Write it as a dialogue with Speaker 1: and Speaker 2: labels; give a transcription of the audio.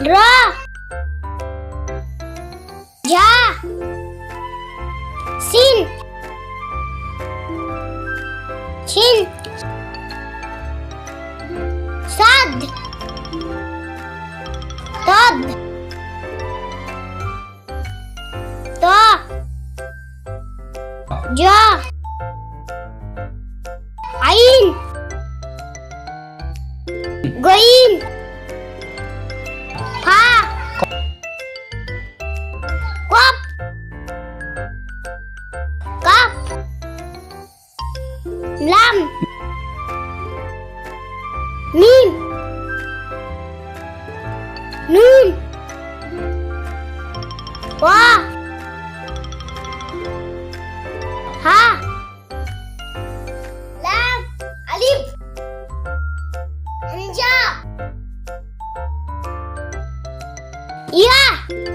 Speaker 1: ra, ja, sin, shin, sad, tad, ta, ja, ain, gain, ha, qaf, kaf, lam, mim, nun, wa, ha, lam, alif, hamzah, ya.